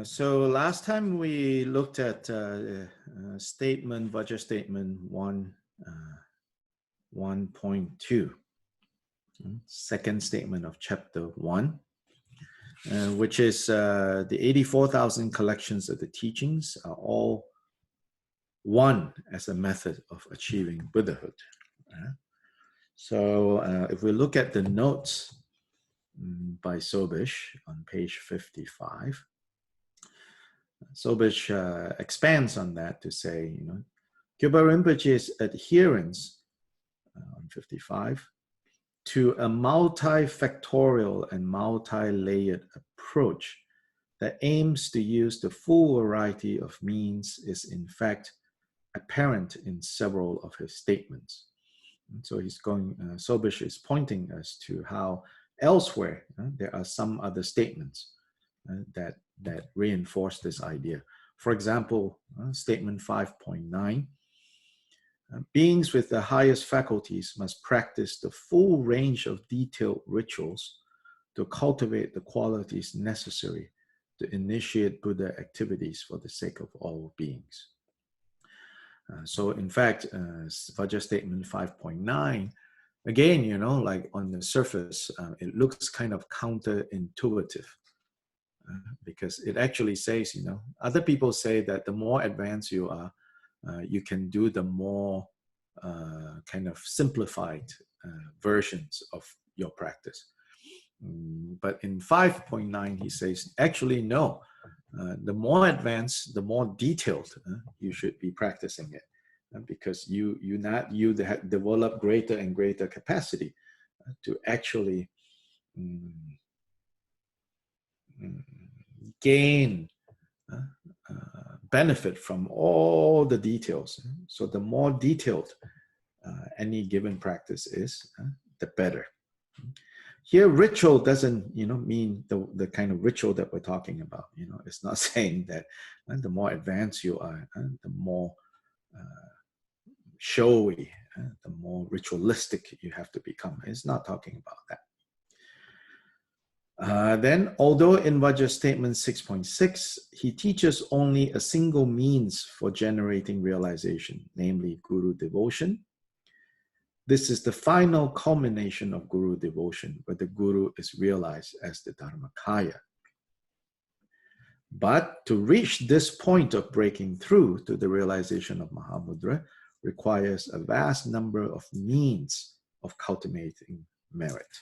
So last time we looked at Vajra statement 1.2, second statement of chapter 1, which is the 84,000 collections of the teachings are all one as a method of achieving Buddhahood. So if we look at the notes by Sobish on page 55, Sobish expands on that to say, Kyuba Rinpoche's adherence on 55 to a multifactorial and multi-layered approach that aims to use the full variety of means is in fact apparent in several of his statements. And so Sobish is pointing us to how elsewhere there are some other statements that reinforce this idea. For example, statement 5.9, beings with the highest faculties must practice the full range of detailed rituals to cultivate the qualities necessary to initiate Buddha activities for the sake of all beings. So in fact, Vajra statement 5.9, again, like on the surface, it looks kind of counterintuitive. Because it actually says, other people say that the more advanced you are, you can do the more kind of simplified versions of your practice. But in 5.9, he says, actually, no. The more advanced, the more detailed you should be practicing it, because you develop greater and greater capacity to actually gain benefit from all the details. So the more detailed any given practice is, the better. Here, ritual doesn't, mean the kind of ritual that we're talking about. It's not saying that the more advanced you are, the more showy, the more ritualistic you have to become. It's not talking about that. Then, although in Vajra statement 6.6, he teaches only a single means for generating realization, namely Guru devotion. This is the final culmination of Guru devotion, where the Guru is realized as the Dharmakaya. But to reach this point of breaking through to the realization of Mahamudra requires a vast number of means of cultivating merit.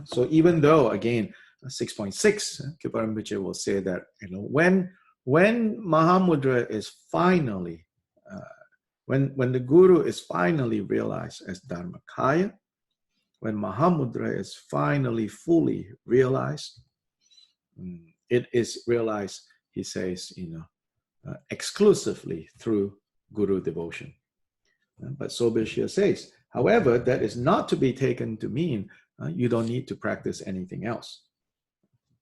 So even though, again, 6.6, Kyuba Rinpoche will say that, when Mahamudra is finally, when the Guru is finally realized as Dharmakaya, when Mahamudra is finally fully realized, it is realized, he says, exclusively through Guru devotion. But Sobish here says, however, that is not to be taken to mean you don't need to practice anything else,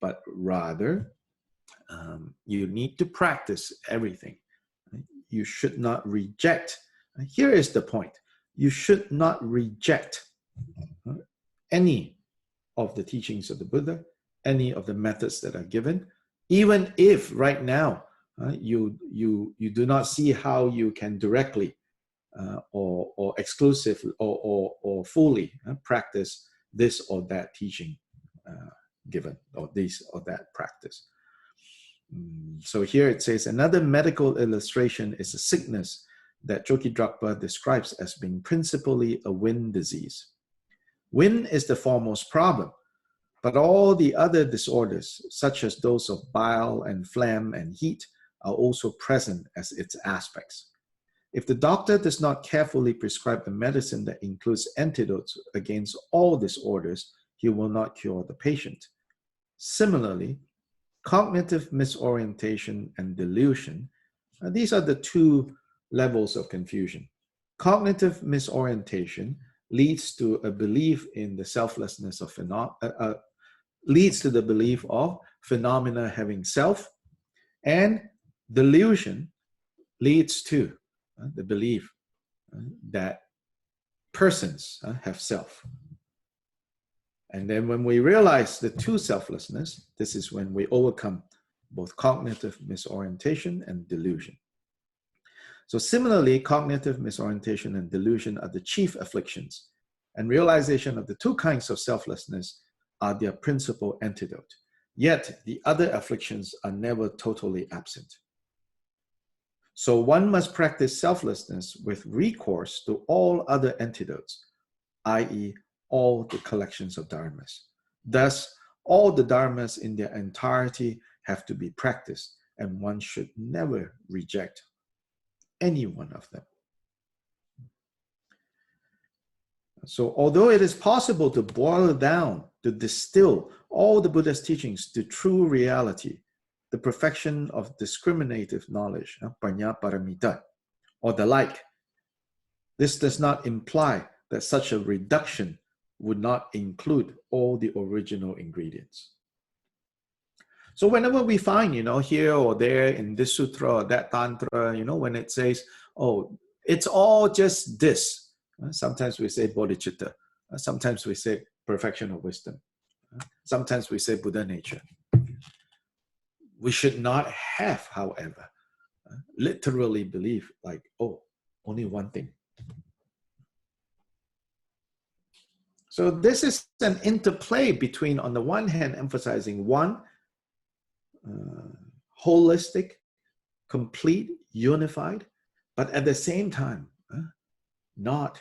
but rather you need to practice everything. You should not reject. Here is the point. You should not reject any of the teachings of the Buddha, any of the methods that are given, even if right now you do not see how you can directly or exclusively or fully practice this or that teaching given, or this or that practice. So here it says, another medical illustration is a sickness that Choki Drakpa describes as being principally a wind disease. Wind is the foremost problem, but all the other disorders, such as those of bile and phlegm and heat, are also present as its aspects. If the doctor does not carefully prescribe a medicine that includes antidotes against all disorders, he will not cure the patient. Similarly, cognitive misorientation and delusion, these are the two levels of confusion. Cognitive misorientation leads to a belief in the selflessness of leads to the belief of phenomena having self, and delusion leads to the belief that persons have self. And then when we realize the two selflessness, this is when we overcome both cognitive misorientation and delusion. So similarly, cognitive misorientation and delusion are the chief afflictions, and realization of the two kinds of selflessness are their principal antidote. Yet the other afflictions are never totally absent. So one must practice selflessness with recourse to all other antidotes, i.e., all the collections of dharmas. Thus, all the dharmas in their entirety have to be practiced, and one should never reject any one of them. So although it is possible to boil down, to distill all the Buddha's teachings to true reality, the perfection of discriminative knowledge, panya paramita, or the like, this does not imply that such a reduction would not include all the original ingredients. So whenever we find, here or there in this sutra or that tantra, when it says, oh, it's all just this. Sometimes we say bodhicitta. Sometimes we say perfection of wisdom. Sometimes we say Buddha nature. We should not have, however, literally believe like, oh, only one thing. So this is an interplay between, on the one hand, emphasizing one, holistic, complete, unified, but at the same time, not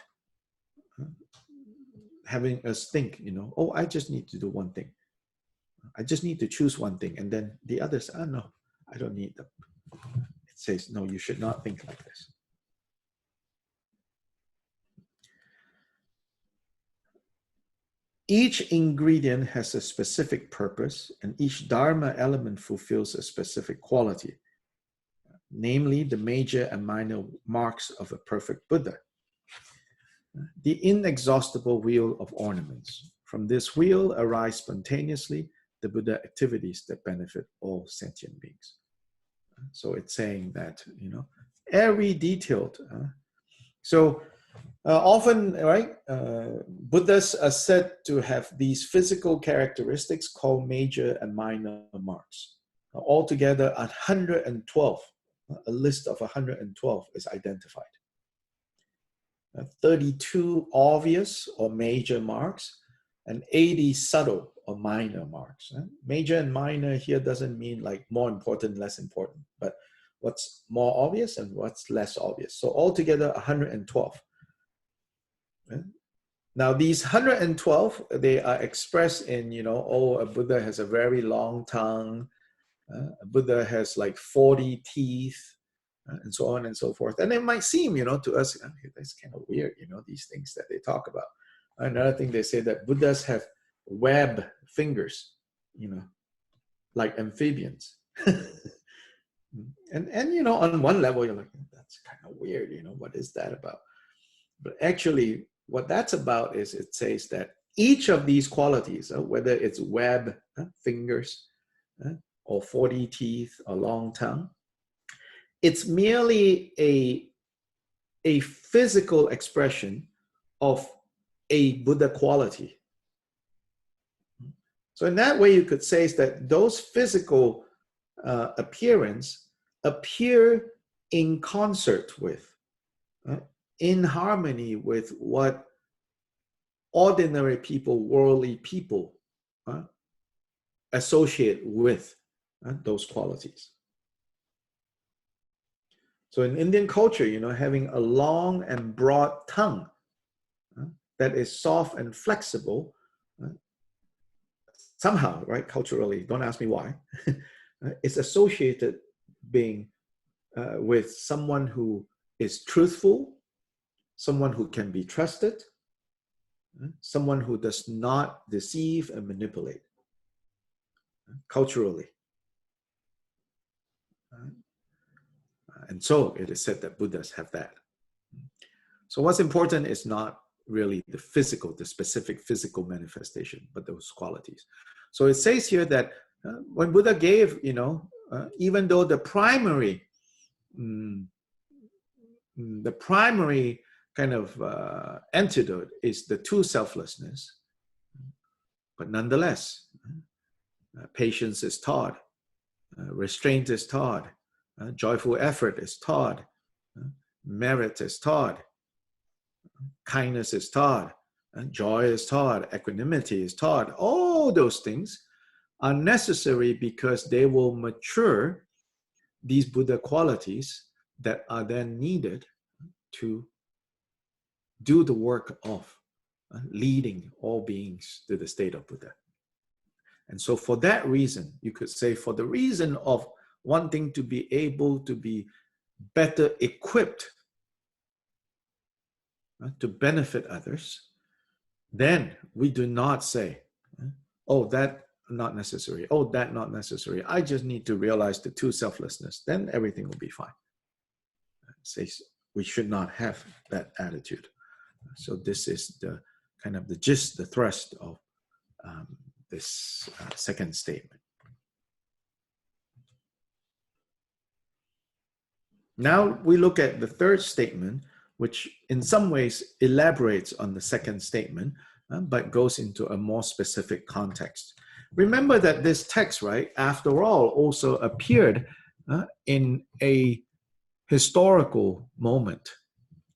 having us think, oh, I just need to do one thing. I just need to choose one thing. And then the others, no, I don't need them. It says, no, you should not think like this. Each ingredient has a specific purpose, and each dharma element fulfills a specific quality, namely the major and minor marks of a perfect Buddha. The inexhaustible wheel of ornaments. From this wheel arise spontaneously the Buddha activities that benefit all sentient beings. So it's saying that, every detailed. Often, right, Buddhas are said to have these physical characteristics called major and minor marks. Altogether, 112, a list of 112 is identified. 32 obvious or major marks, and 80 subtle or minor marks. Major and minor here doesn't mean like more important, less important, but what's more obvious and what's less obvious. So altogether, 112. Now these 112, they are expressed in, a Buddha has a very long tongue, a Buddha has like 40 teeth, and so on and so forth. And it might seem, to us, that's kind of weird, these things that they talk about. Another thing, they say that Buddhas have web fingers, like amphibians. and on one level, you're like, that's kind of weird, what is that about? But actually, what that's about is it says that each of these qualities, whether it's web, fingers, or 40 teeth, or long tongue, it's merely a physical expression of a Buddha quality. So in that way, you could say that those physical appearance appear in concert with, in harmony with what ordinary people, worldly people associate with those qualities. So in Indian culture, having a long and broad tongue that is soft and flexible, somehow, right, culturally, don't ask me why, it's associated being with someone who is truthful, someone who can be trusted, someone who does not deceive and manipulate, culturally. And so it is said that Buddhas have that. So what's important is not really the physical, the specific physical manifestation, but those qualities. So it says here that when Buddha gave, even though the primary kind of antidote is the true selflessness, but nonetheless, patience is taught, restraint is taught, joyful effort is taught, merit is taught, kindness is taught, joy is taught, equanimity is taught. All those things are necessary because they will mature these Buddha qualities that are then needed to do the work of leading all beings to the state of Buddha. And so for that reason, you could say for the reason of wanting to be able to be better equipped to benefit others, then we do not say, oh, that not necessary. Oh, that not necessary. I just need to realize the true selflessness. Then everything will be fine. Says we should not have that attitude. So this is the kind of the gist, the thrust of this second statement. Now we look at the third statement, which in some ways elaborates on the second statement, but goes into a more specific context. Remember that this text, right, after all, also appeared in a historical moment,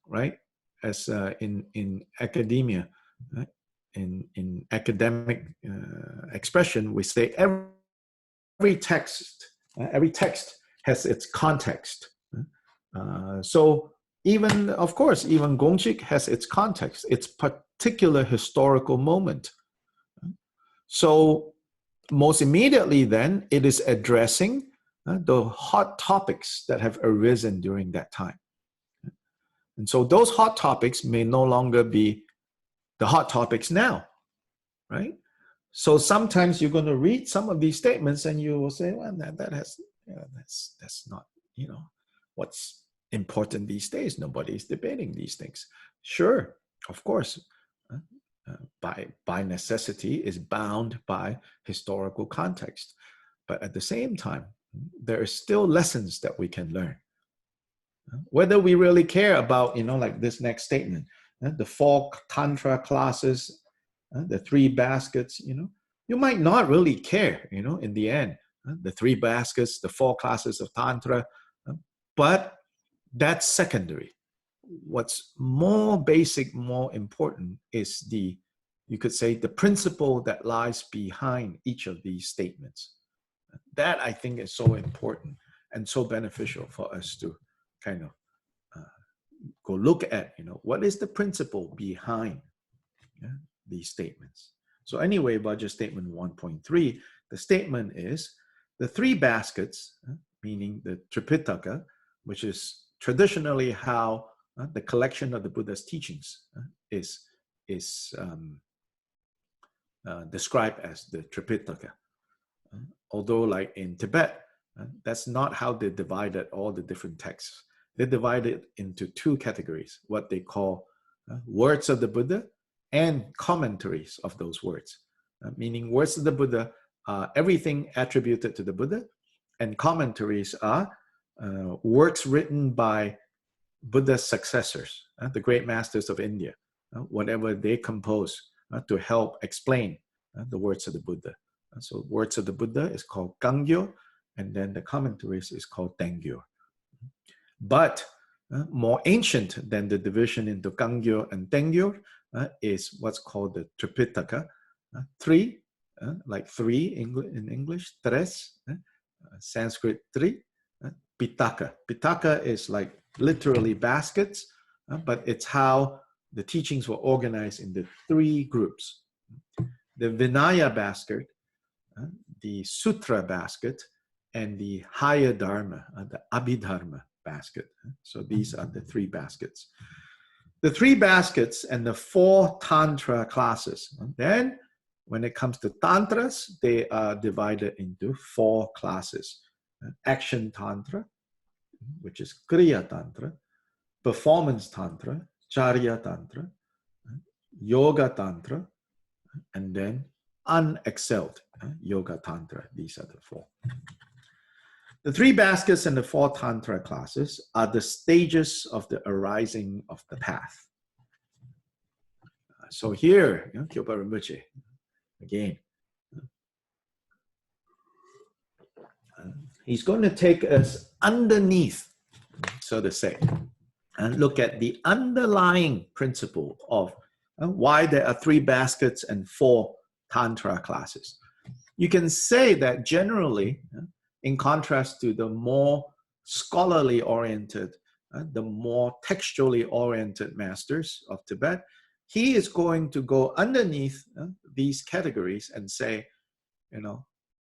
right? As in academia, right? In academic expression, we say every text has its context. So even, of course, even Gongchik has its context, its particular historical moment. So most immediately then, it is addressing the hot topics that have arisen during that time. And so those hot topics may no longer be the hot topics now, right? So sometimes you're going to read some of these statements and you will say, well, that's not, what's important these days. Nobody's debating these things. Sure, of course, by necessity is bound by historical context. But at the same time, there are still lessons that we can learn. Whether we really care about, like this next statement, the 4 tantra classes, the 3 baskets, you might not really care, in the end, the 3 baskets, the 4 classes of tantra, but that's secondary. What's more basic, more important is you could say, the principle that lies behind each of these statements. That I think is so important and so beneficial for us to kind of go look at, what is the principle behind these statements. So anyway, Budget Statement 1.3, the statement is the 3 baskets, meaning the Tripitaka, which is traditionally how the collection of the Buddha's teachings is described as the Tripitaka. Although like in Tibet, that's not how they divided all the different texts. They divided into 2 categories, what they call words of the Buddha and commentaries of those words. Meaning words of the Buddha are everything attributed to the Buddha, and commentaries are works written by Buddha's successors, the great masters of India, whatever they compose to help explain the words of the Buddha. So words of the Buddha is called Gangyo, and then the commentaries is called Tengyo. But more ancient than the division into Gangyo and Tengyo is what's called the Tripitaka. 3, like 3 in English, tres, Sanskrit 3, Pitaka. Pitaka is like literally baskets, but it's how the teachings were organized in the 3 groups. The Vinaya basket, the Sutra basket, and the higher Dharma, the Abhidharma basket. So these are the 3 baskets. The 3 baskets and the 4 Tantra classes. Then when it comes to Tantras, they are divided into 4 classes. Action Tantra, which is Kriya Tantra, Performance Tantra, Charya Tantra, Yoga Tantra, and then Unexcelled Yoga Tantra. These are the 4. The 3 baskets and the 4 Tantra classes are the stages of the arising of the path. So here, Kyopa Rinpoche, again, he's going to take us underneath, so to say, and look at the underlying principle of why there are 3 baskets and 4 Tantra classes. You can say that generally, in contrast to the more scholarly oriented, the more textually oriented masters of Tibet, he is going to go underneath these categories and say,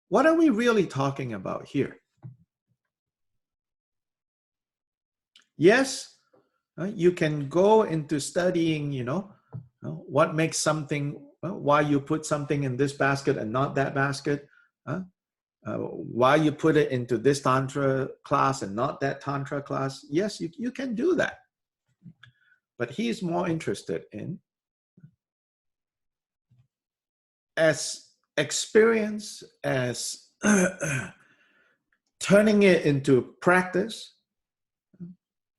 what are we really talking about here? Yes, you can go into studying, what makes something, why you put something in this basket and not that basket, why you put it into this Tantra class and not that Tantra class. Yes, you can do that. But he's more interested in, as experience, as turning it into practice,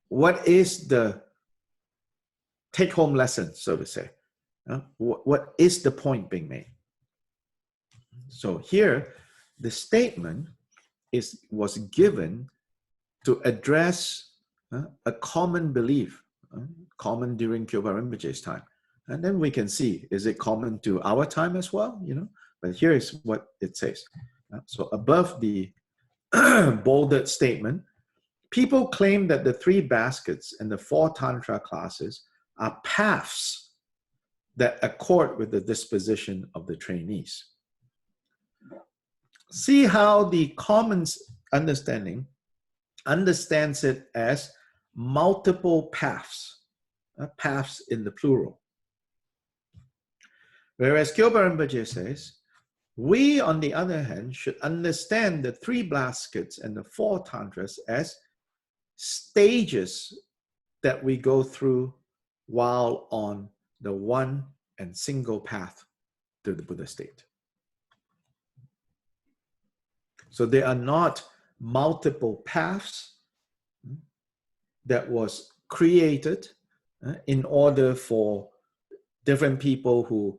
what is the take-home lesson, so to say? What is the point being made? So here, the statement was given to address a common belief, common during Kyoba Rinpoche's time. And then we can see, is it common to our time as well? But here is what it says. So above the bolded statement, people claim that the 3 baskets and the 4 Tantra classes are paths that accord with the disposition of the trainees. See how the common understanding understands it as multiple paths, paths in the plural. Whereas Kyoba Rinpoche says, we, on the other hand, should understand the 3 baskets and the 4 tantras as stages that we go through while on the one and single path to the Buddha state. So there are not multiple paths that was created in order for different people who,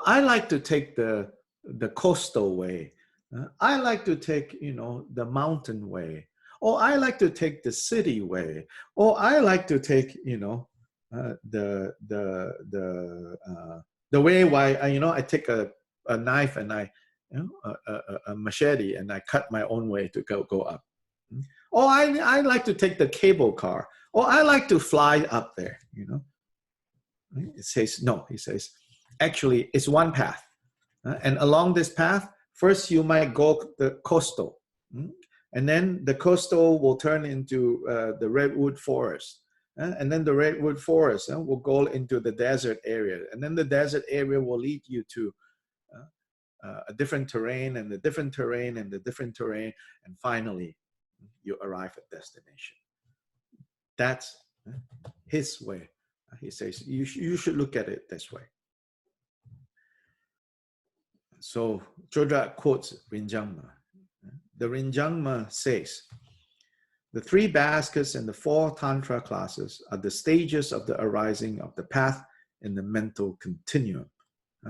I like to take the coastal way. I like to take, the mountain way. Or I like to take the city way. Or I like to take, the way why I take a knife and a machete and I cut my own way to go up. Or I like to take the cable car. Or I like to fly up there. It says no. He says, actually, it's one path, and along this path, first you might go the coastal, and then the coastal will turn into the redwood forest. And then the redwood forest will go into the desert area. And then the desert area will lead you to a different terrain and the different terrain and the different terrain. And finally, you arrive at destination. That's his way. He says, you should look at it this way. So Chodra quotes Rinjangma. The Rinjangma says, the 3 baskets and the 4 Tantra classes are the stages of the arising of the path in the mental continuum,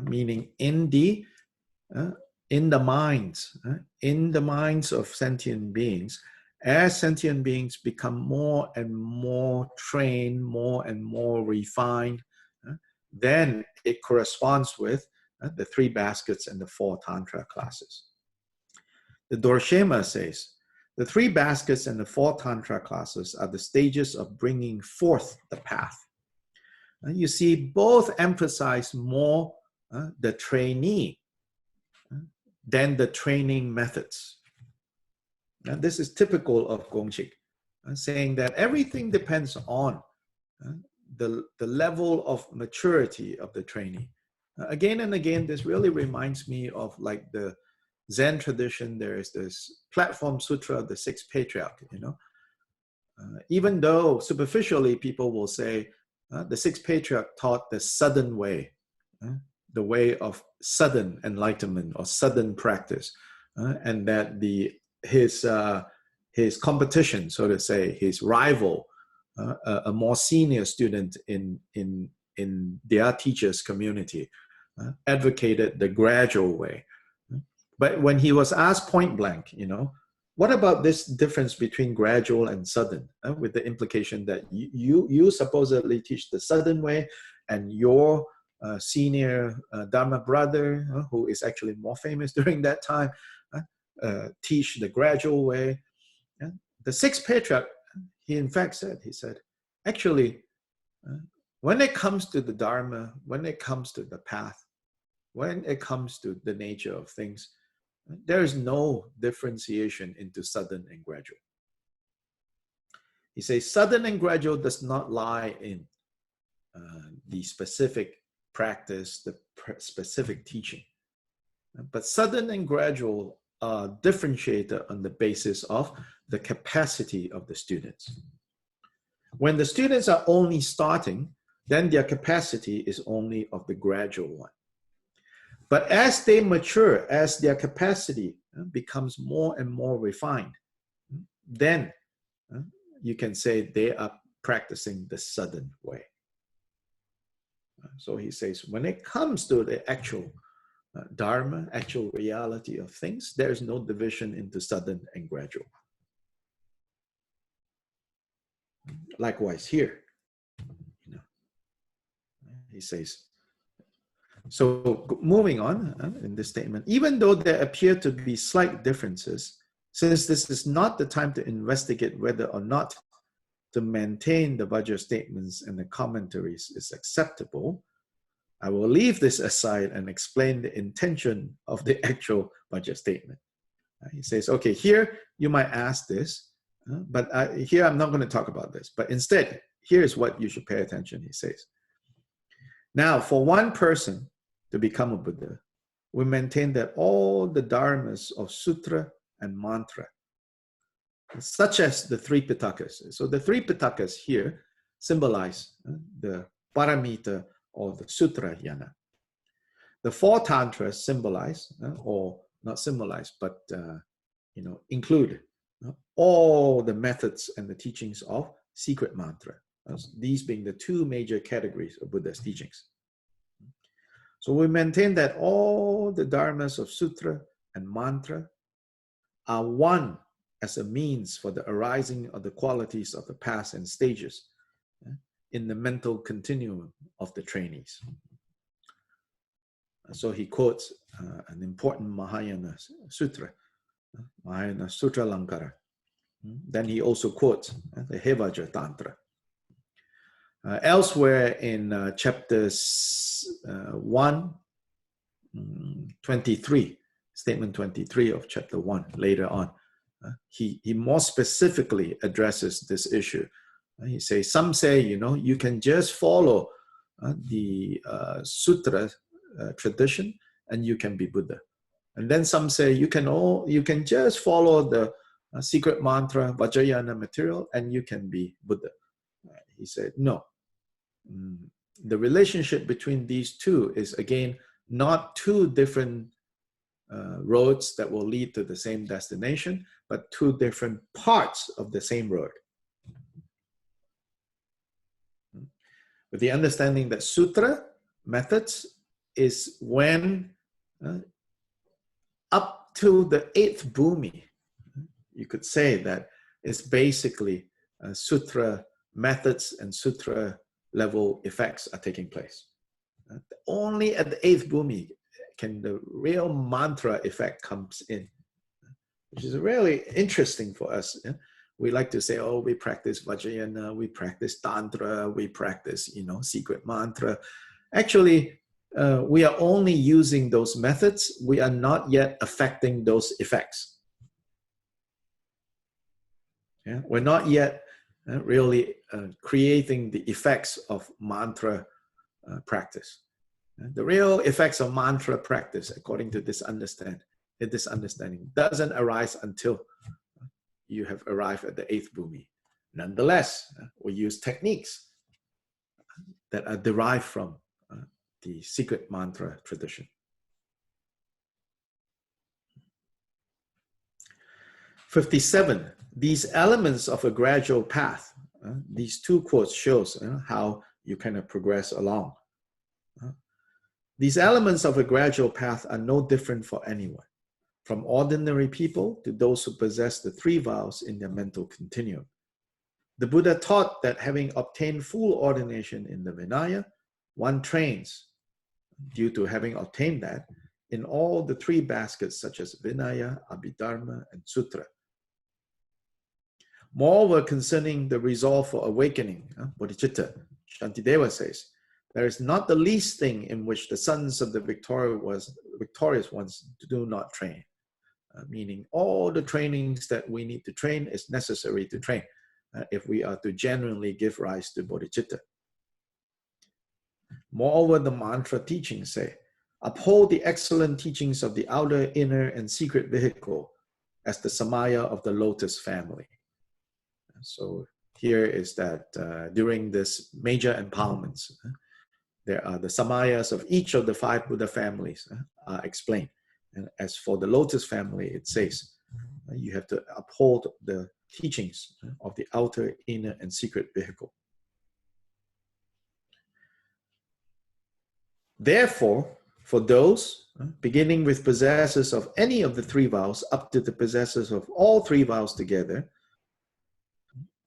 meaning in the minds of sentient beings. As sentient beings become more and more trained, more and more refined, then it corresponds with the 3 baskets and the 4 Tantra classes. The Dorshema says, the 3 baskets and the 4 Tantra classes are the stages of bringing forth the path. You see, both emphasize more the trainee than the training methods. And this is typical of Gongchik, saying that everything depends on the level of maturity of the trainee. Again and again, this really reminds me of like the Zen tradition. There is this platform sutra of the 6th patriarch, even though superficially people will say the 6th patriarch taught the sudden way, the way of sudden enlightenment or sudden practice, and that his competition, so to say, his rival, a more senior student in their teachers' community, advocated the gradual way. But when he was asked point blank, what about this difference between gradual and sudden, with the implication that you supposedly teach the sudden way, and your senior Dharma brother, who is actually more famous during that time, teach the gradual way. The sixth patriarch, he in fact said, actually, when it comes to the Dharma, when it comes to the path, when it comes to the nature of things, there is no differentiation into sudden and gradual. He says sudden and gradual does not lie in the specific practice, the specific teaching. But sudden and gradual are differentiated on the basis of the capacity of the students. When the students are only starting, then their capacity is only of the gradual one. But as they mature, as their capacity becomes more and more refined, then you can say they are practicing the sudden way. So he says, when it comes to the actual Dharma, actual reality of things, there is no division into sudden and gradual. Likewise here, he says, so moving on in this statement, even though there appear to be slight differences, since this is not the time to investigate whether or not to maintain the Vajra statements and the commentaries is acceptable, I will leave this aside and explain the intention of the actual Vajra statement. He says, okay, here you might ask this, but here I'm not going to talk about this, but instead, here's what you should pay attention, he says. Now, for one person to become a Buddha, we maintain that all the dharmas of sutra and mantra, such as the three pitakas. So the three pitakas here symbolize the paramita or the sutra yana. The four tantras symbolize, or not symbolize, but include all the methods and the teachings of secret mantra. These being the two major categories of Buddha's teachings. So we maintain that all the dharmas of sutra and mantra are one as a means for the arising of the qualities of the past and stages in the mental continuum of the trainees. So he quotes an important Mahayana sutra, Mahayana Sutra Lankara. Then he also quotes the Hevajra Tantra. Elsewhere in chapters 23, statement 23 of chapter 1, later on, he more specifically addresses this issue. He says, some say, you can just follow the sutra tradition and you can be Buddha. And then some say you can just follow the secret mantra, Vajrayana material, and you can be Buddha. He said, no. The relationship between these two is, again, not two different roads that will lead to the same destination, but two different parts of the same road. With the understanding that sutra methods is when up to the 8th bhumi, you could say that it's basically sutra methods and sutra level effects are taking place. Only at the 8th bhumi can the real mantra effect comes in, which is really interesting for us. We like to say, oh, we practice Vajrayana, we practice Tantra, we practice, secret mantra. Actually, we are only using those methods. We are not yet affecting those effects. Yeah? We're not yet really creating the effects of mantra practice. The real effects of mantra practice, according to this understanding, doesn't arise until you have arrived at the 8th bhumi. Nonetheless, we use techniques that are derived from the secret mantra tradition. 57. These elements of a gradual path, these two quotes shows how you kind of progress along. These elements of a gradual path are no different for anyone. from ordinary people to those who possess the three vows in their mental continuum. The Buddha taught that having obtained full ordination in the Vinaya, one trains, due to having obtained that, in all the three baskets such as Vinaya, Abhidharma, and Sutra. Moreover, concerning the resolve for awakening, bodhicitta, Shantideva says, there is not the least thing in which the sons of the victorious ones do not train. Meaning all the trainings that we need to train is necessary to train if we are to genuinely give rise to bodhicitta. Moreover, the mantra teachings say, uphold the excellent teachings of the outer, inner, and secret vehicle as the samaya of the lotus family. So here is that during this major empowerments, there are the samayas of each of the 5 Buddha families explained. And as for the lotus family, it says, you have to uphold the teachings of the outer, inner, and secret vehicle. Therefore, for those, beginning with possessors of any of the 3 vows up to the possessors of all 3 vows together,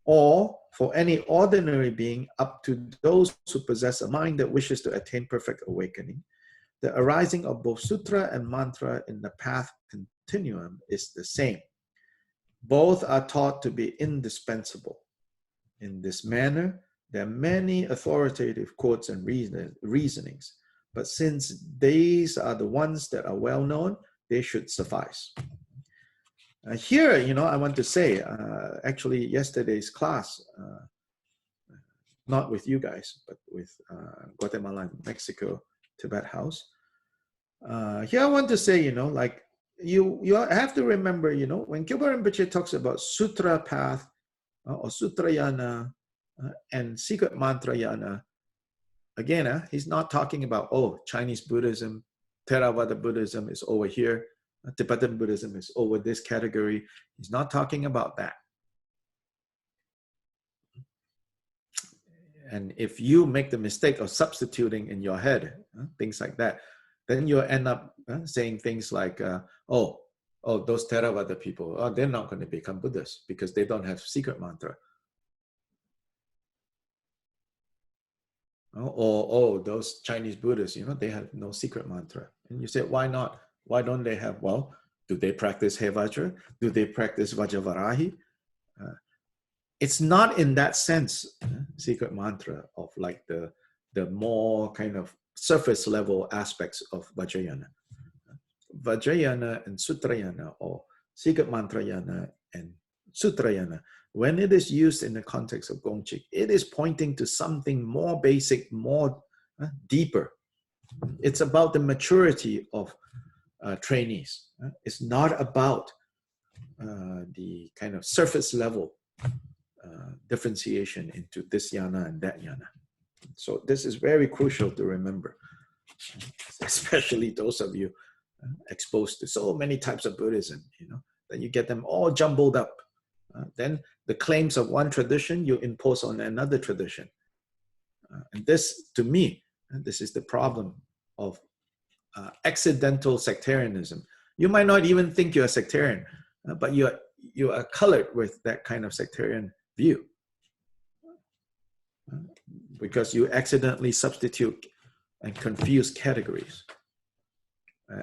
or for any ordinary being up to those who possess a mind that wishes to attain perfect awakening, the arising of both sutra and mantra in the path continuum is the same. Both are taught to be indispensable. In this manner, there are many authoritative quotes and reasonings, but since these are the ones that are well known, they should suffice. Here, I want to say, actually yesterday's class, not with you guys, but with Guatemala and Mexico, Tibet House. Here I want to say, you have to remember, when Kyuba Rinpoche talks about sutra path or sutrayana and secret mantrayana, again, he's not talking about, Chinese Buddhism, Theravada Buddhism is over here, Tibetan Buddhism is over this category. He's not talking about that. And if you make the mistake of substituting in your head, things like that, then you'll end up saying things like, those Theravada people, they're not going to become Buddhists because they don't have secret mantra. Or those Chinese Buddhists, they have no secret mantra. And you say, why not? Why don't they have? Well, do they practice He Vajra? Do they practice Vajravarahi? It's not in that sense, secret mantra of like the more kind of surface level aspects of Vajrayana. Vajrayana and Sutrayana, or secret mantrayana and Sutrayana, when it is used in the context of Gongchik, it is pointing to something more basic, more deeper. It's about the maturity of trainees. It's not about the kind of surface level differentiation into this yana and that yana. So this is very crucial to remember, especially those of you exposed to so many types of Buddhism, that you get them all jumbled up. Then the claims of one tradition you impose on another tradition. And this, to me, this is the problem of accidental sectarianism. You might not even think you're a sectarian, but you are colored with that kind of sectarian view because you accidentally substitute and confuse categories.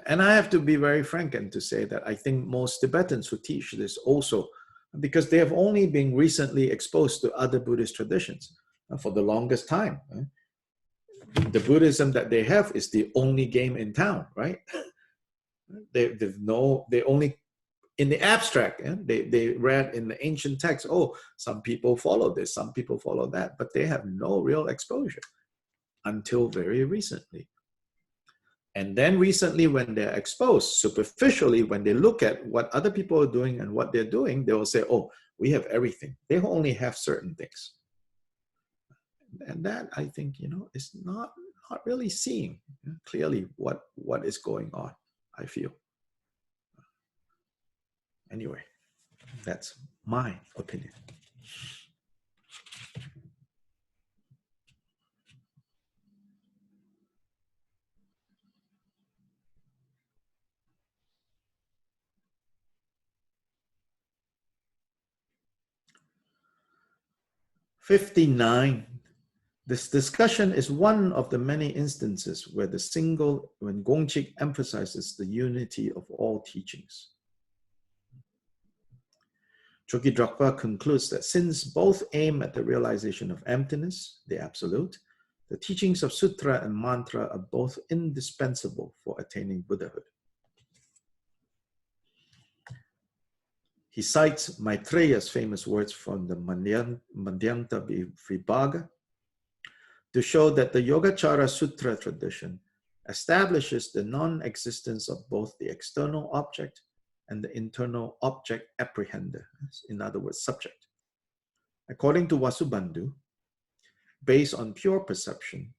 And I have to be very frank and to say that I think most Tibetans who teach this also, because they have only been recently exposed to other Buddhist traditions for the longest time. The Buddhism that they have is the only game in town, right? They only, in the abstract, they read in the ancient text, some people follow this, some people follow that, but they have no real exposure until very recently. And then recently, when they're exposed, superficially, when they look at what other people are doing and what they're doing, they will say, we have everything. They only have certain things. And that, I think, is not really seeing clearly what is going on, I feel. Anyway, that's my opinion. 59. This discussion is one of the many instances where when Gongchik emphasizes the unity of all teachings. Choki Drogpa concludes that since both aim at the realization of emptiness, the absolute, the teachings of sutra and mantra are both indispensable for attaining Buddhahood. He cites Maitreya's famous words from the Madhyanta Vibhaga to show that the Yogacara Sutra tradition establishes the non-existence of both the external object and the internal object apprehender, in other words, subject. According to Vasubandhu, based on pure perception,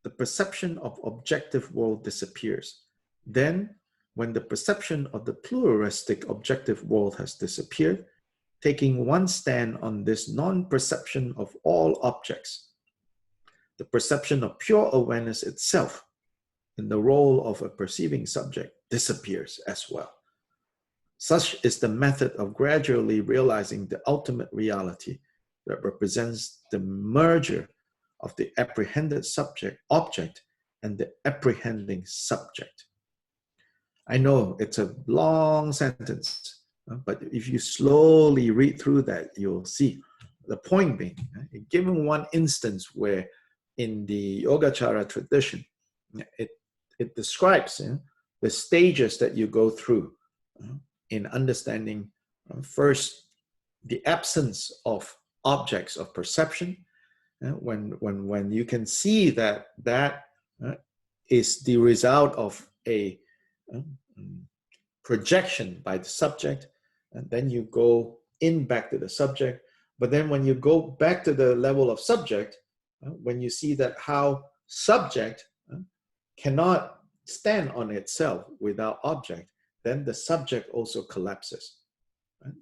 the perception of objective world disappears. Then, when the perception of the pluralistic objective world has disappeared, taking one stand on this non-perception of all objects, the perception of pure awareness itself, in the role of a perceiving subject, disappears as well. Such is the method of gradually realizing the ultimate reality that represents the merger of the apprehended object and the apprehending subject. I know it's a long sentence, but if you slowly read through that, you'll see the point being, given one instance where in the Yogacara tradition, it describes the stages that you go through in understanding first the absence of objects of perception, when you can see that is the result of a projection by the subject, and then you go back to the subject. But then when you go back to the level of subject, when you see that how subject cannot stand on itself without object, then the subject also collapses.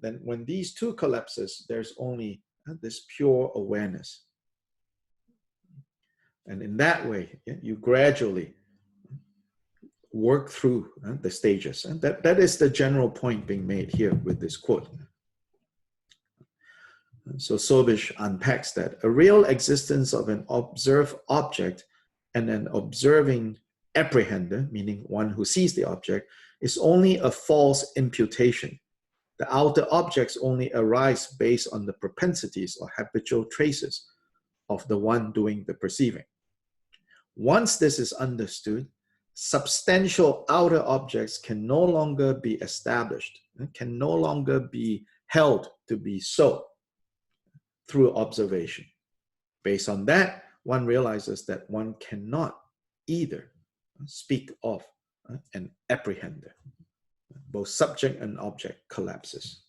Then when these two collapses, there's only this pure awareness. And in that way, you gradually work through the stages. And that is the general point being made here with this quote. So Sobish unpacks that. A real existence of an observed object and an observing apprehender, meaning one who sees the object, is only a false imputation. The outer objects only arise based on the propensities or habitual traces of the one doing the perceiving. Once this is understood, substantial outer objects can no longer be established, can no longer be held to be so through observation. Based on that, one realizes that one cannot either speak of an apprehender. Both subject and object collapses.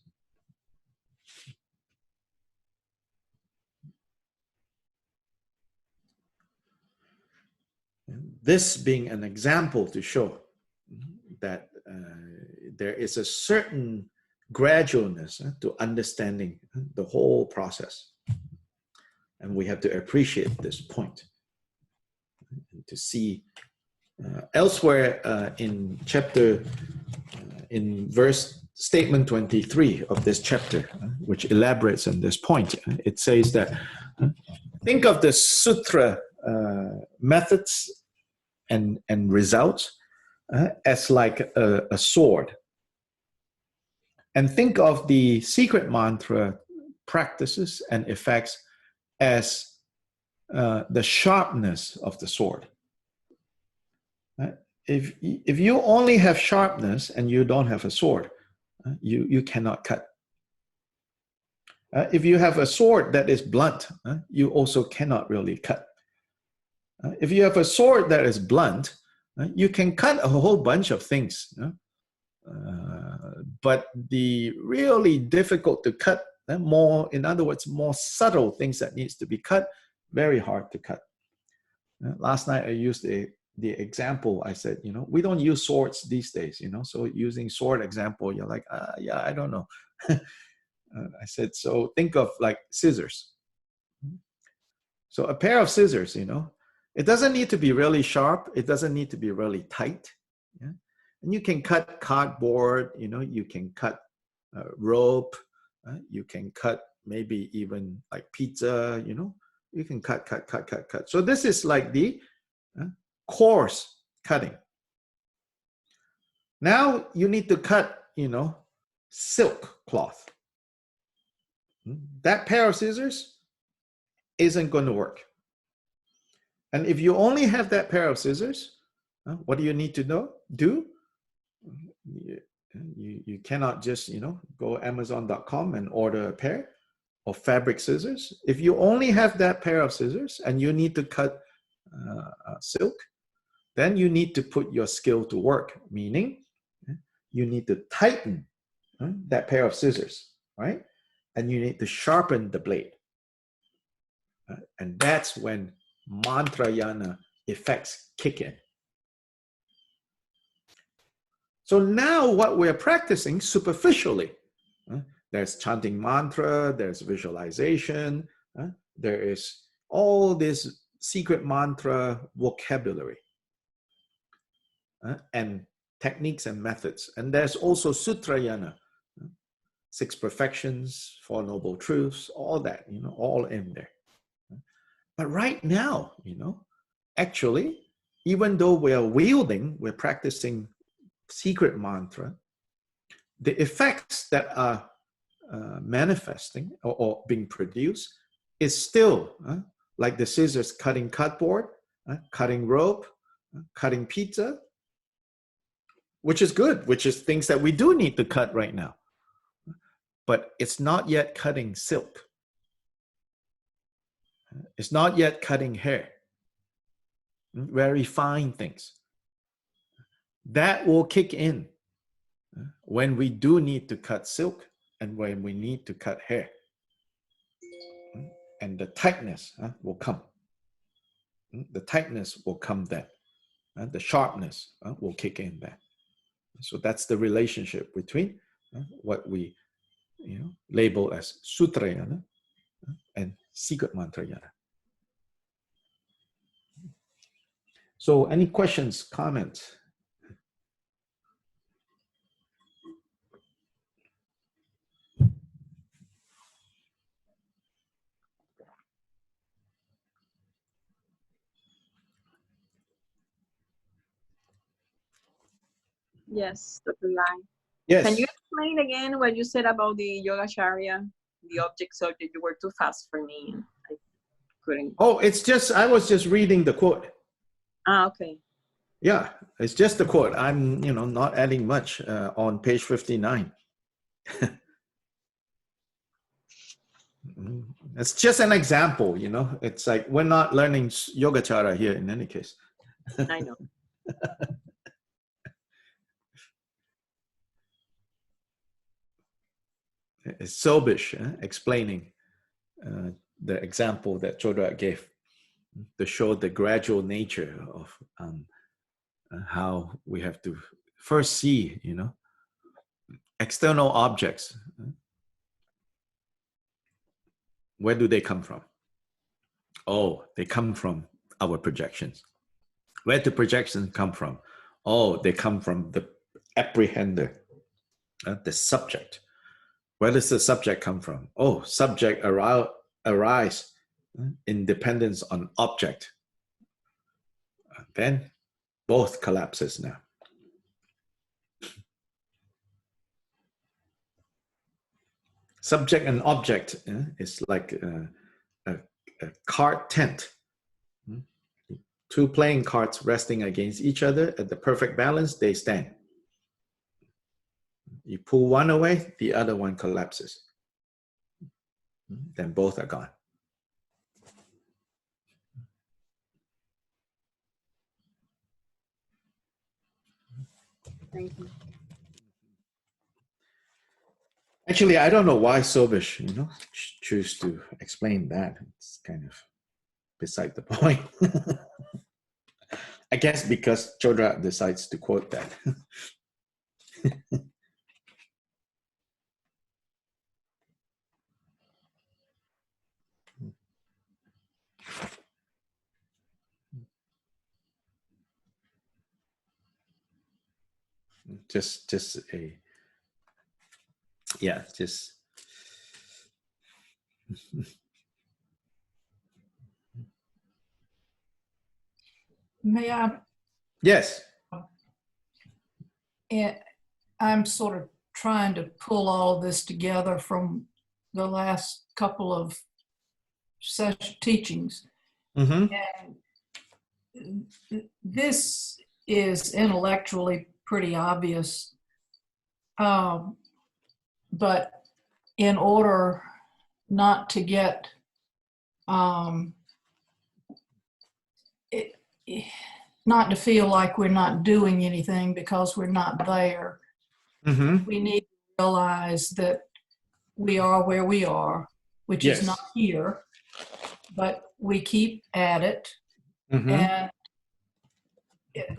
This being an example to show that there is a certain gradualness to understanding the whole process. And we have to appreciate this point. To see elsewhere in chapter, in verse statement 23 of this chapter, which elaborates on this point, it says that think of the sutra methods and results as like a sword. And think of the secret mantra practices and effects as the sharpness of the sword. If you only have sharpness and you don't have a sword, you cannot cut. If you have a sword that is blunt, you also cannot really cut. If you have a sword that is blunt, you can cut a whole bunch of things. But the really difficult to cut, more, in other words, more subtle things that needs to be cut, very hard to cut. Last night I used the example. I said, we don't use swords these days, so using sword example, you're like, yeah, I don't know. I said, so think of like scissors. So a pair of scissors, it doesn't need to be really sharp. It doesn't need to be really tight. Yeah? And you can cut cardboard, you can cut rope, you can cut maybe even like pizza, you know, you can cut. So this is like the coarse cutting. Now you need to cut, you know, silk cloth. That pair of scissors isn't going to work. And if you only have that pair of scissors, what do you need to do? You cannot just, you know, go Amazon.com and order a pair of fabric scissors. If you only have that pair of scissors and you need to cut silk, then you need to put your skill to work, meaning you need to tighten that pair of scissors, right? And you need to sharpen the blade. And that's when mantrayana effects kick in. So now what we're practicing superficially, there's chanting mantra, there's visualization, there is all this secret mantra vocabulary and techniques and methods. And there's also sutrayana, 6 perfections, 4 noble truths, all that, you know, all in there. But right now, you know, actually, even though we're practicing secret mantra, the effects that are manifesting or being produced is still like the scissors cutting cardboard, cutting rope, cutting pizza, which is good, which is things that we do need to cut right now. But it's not yet cutting silk. It's not yet cutting hair. Very fine things. That will kick in when we do need to cut silk and when we need to cut hair. And the tightness will come. The tightness will come then. The sharpness will kick in then. So that's the relationship between what we label as sutrayana and secret mantrayana. So any questions, comments? Yes, Dr. Lai. Yes. Can you explain again what you said about the Yogacharya, the object subject? You were too fast for me. I couldn't. Oh, I was just reading the quote. Ah, okay. Yeah, it's just the quote. I'm, not adding much on page 59. It's just an example, It's like we're not learning Yogacara here in any case. I know. It's Sobish explaining the example that Chodra gave to show the gradual nature of how we have to first see, external objects. Where do they come from? Oh, they come from our projections. Where do projections come from? Oh, they come from the apprehender, the subject. Where does the subject come from? Oh, subject arise in dependence on object. Then both collapses now. Subject and object is like a card tent. 2 playing cards resting against each other at the perfect balance, they stand. You pull one away, the other one collapses. Then both are gone. Thank you. Actually, I don't know why Sobish, choose to explain that. It's kind of beside the point. I guess because Chodra decides to quote that. just May I? Yes. I'm sort of trying to pull all this together from the last couple of teachings. Mm-hmm. And this is intellectually pretty obvious. But in order not to get not to feel like we're not doing anything because we're not there, Mm-hmm. we need to realize that we are where we are, which Yes. is not here, but we keep at it. Mm-hmm. And,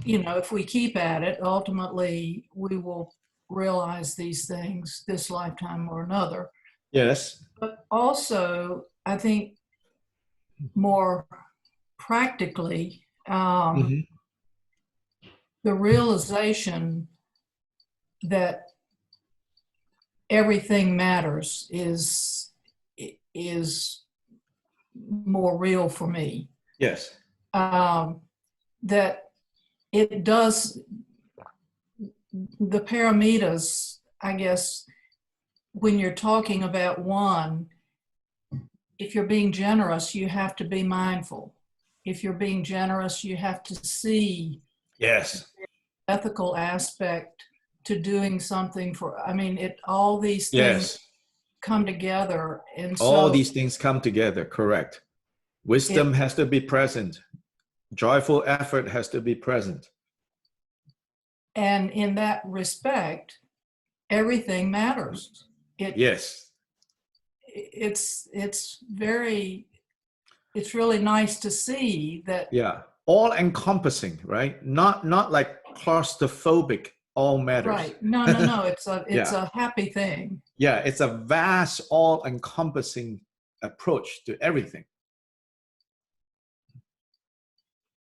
you know, if we keep at it, ultimately we will realize these things this lifetime or another. Yes. But also, I think more practically, Mm-hmm. the realization that everything matters is more real for me. Yes. That it does, the paramitas, I guess, when you're talking about one, if you're being generous, you have to be mindful. If you're being generous, you have to see Yes. the ethical aspect to doing something for, I mean, all these things Yes. come together. And All so these things come together, correct. Wisdom has to be present. Joyful effort has to be present. and in that respect, everything matters. Yes. It's really nice to see that. Yeah. All encompassing, right? Not like claustrophobic, all matters. Right. No. It's a happy thing. Yeah, it's a vast, all encompassing approach to everything.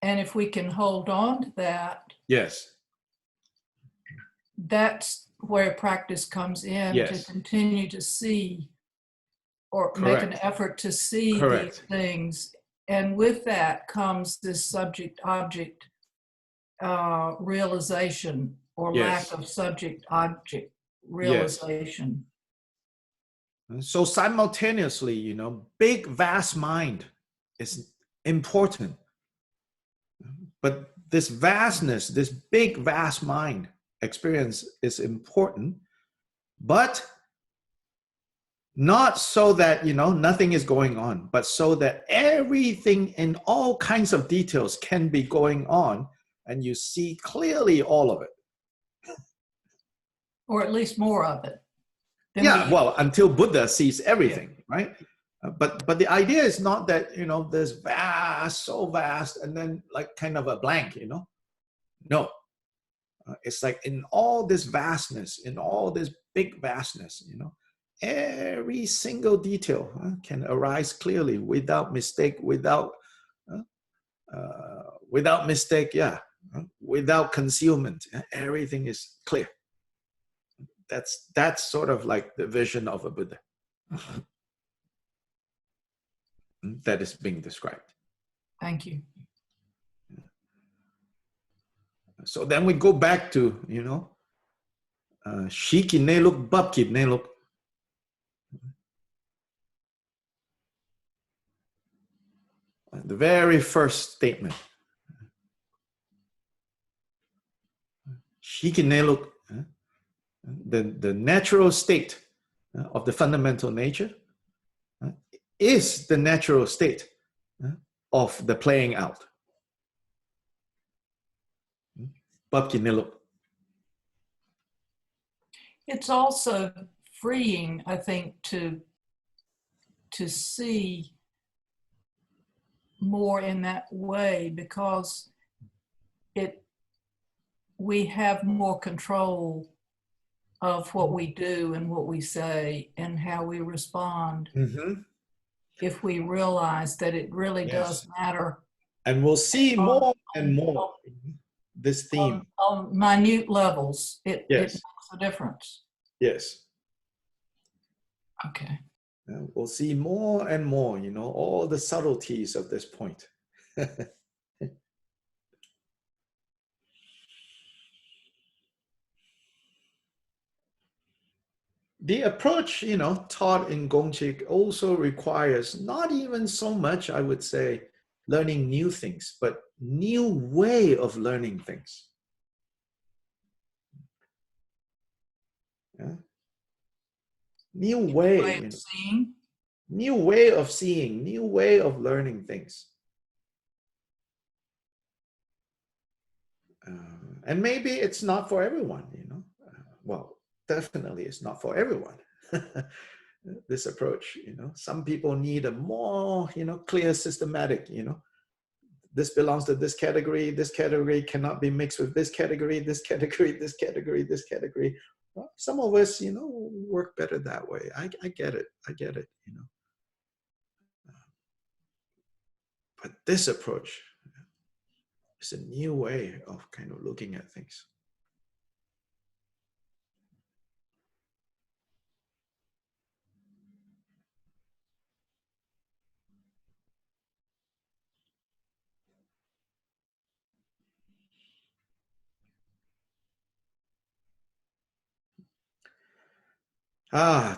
And if we can hold on to that, Yes. that's where practice comes in. Yes. To continue to see or Correct. make an effort to see Correct. these things. And with that comes this subject-object realization or Yes. lack of subject-object realization. Yes. So simultaneously, you know, big, vast mind is important. But this vastness, this big, vast mind experience is important, but not so that, you know, nothing is going on, but so that everything in all kinds of details can be going on and you see clearly all of it. Or at least more of it. Well, until Buddha sees everything, right? But the idea is not that, you know, there's vast, so vast, and then like kind of a blank, you know? No. It's like in all this vastness, in all this big vastness, you know, every single detail can arise clearly without mistake, without mistake, without concealment. Everything is clear. That's sort of like the vision of a Buddha that is being described. Thank you. So then we go back to, you know, Shiki Neluk, Babki Neluk. The very first statement. Shiki Neluk, the natural state of the fundamental nature is the natural state of the playing out. Babki Neluk. It's also freeing, I think, to see more in that way, because we have more control of what we do and what we say and how we respond. Mm-hmm. If we realize that it really does matter. And we'll see more and more this theme. On minute levels, it makes a difference. Yes. Okay. We'll we'll see more and more, all the subtleties of this point. The approach, taught in Gongchik also requires not even so much, I would say, learning new things, but new way of learning things. Yeah? New way of seeing. New way of seeing, new way of learning things. And maybe it's not for everyone, well, definitely it's not for everyone. This approach, some people need a more, clear, systematic, this belongs to this category cannot be mixed with this category, this category, this category, this category. Well, some of us, work better that way. I get it. But this approach is a new way of kind of looking at things.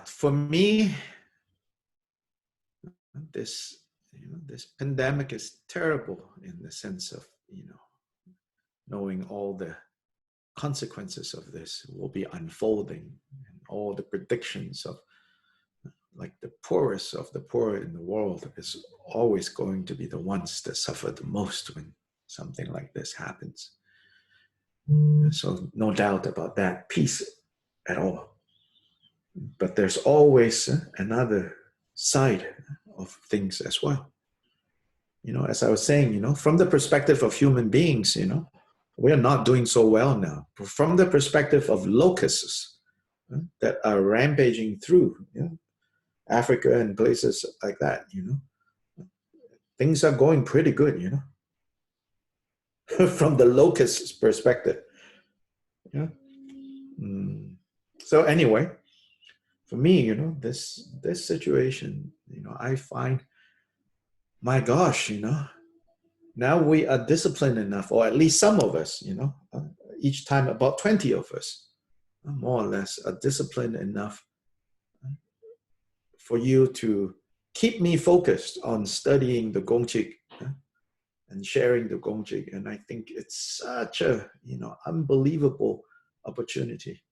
For me, this pandemic is terrible in the sense of, knowing all the consequences of this will be unfolding, and all the predictions of like the poorest of the poor in the world is always going to be the ones that suffer the most when something like this happens. So no doubt about that piece at all. But there's always another side of things as well. As I was saying, from the perspective of human beings, we're not doing so well now. From the perspective of locusts that are rampaging through Africa and places like that, things are going pretty good, from the locust's perspective. So anyway, for me, this situation, I find, my gosh, now we are disciplined enough, or at least some of us, each time about 20 of us, more or less, are disciplined enough for you to keep me focused on studying the Gongchik and sharing the Gongchik. And I think it's such a, unbelievable opportunity.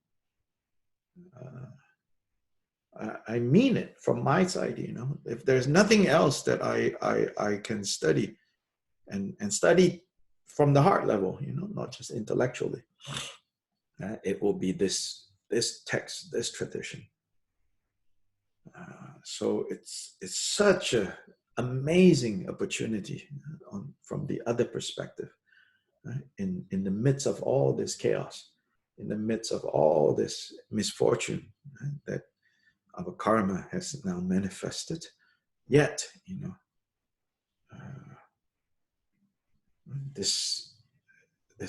I mean it from my side, if there's nothing else that I can study and study from the heart level, not just intellectually, it will be this text, this tradition. So it's such a amazing opportunity from the other perspective, right? In the midst of all this chaos, in the midst of all this misfortune, right, that our karma has now manifested, yet this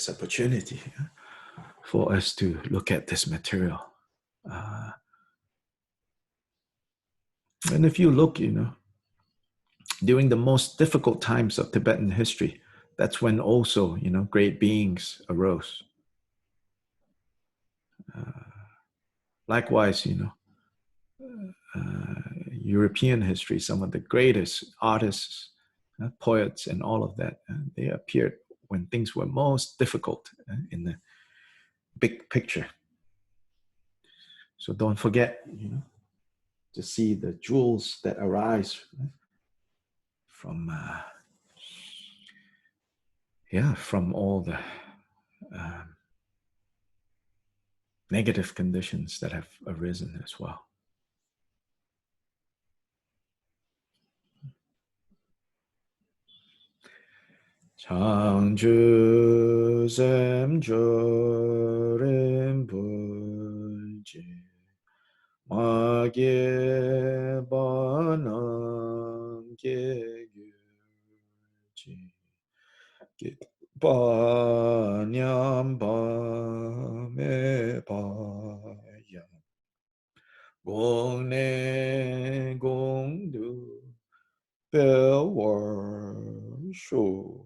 opportunity for us to look at this material. And if you look, during the most difficult times of Tibetan history, that's when also, great beings arose. Likewise, European history, some of the greatest artists, poets, and all of that, they appeared when things were most difficult in the big picture. So don't forget, to see the jewels that arise from all the negative conditions that have arisen as well. Changju Zemjo Rinpoche Magye Banam Ge Gyurji Ba Nyam Ba Me Ba Yam Gong Ne Gong Shu.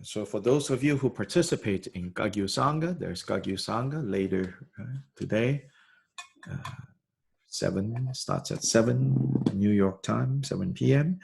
So for those of you who participate in Gagyu Sangha, there's Gagyu Sangha later today. 7 starts at 7 New York time, 7 p.m.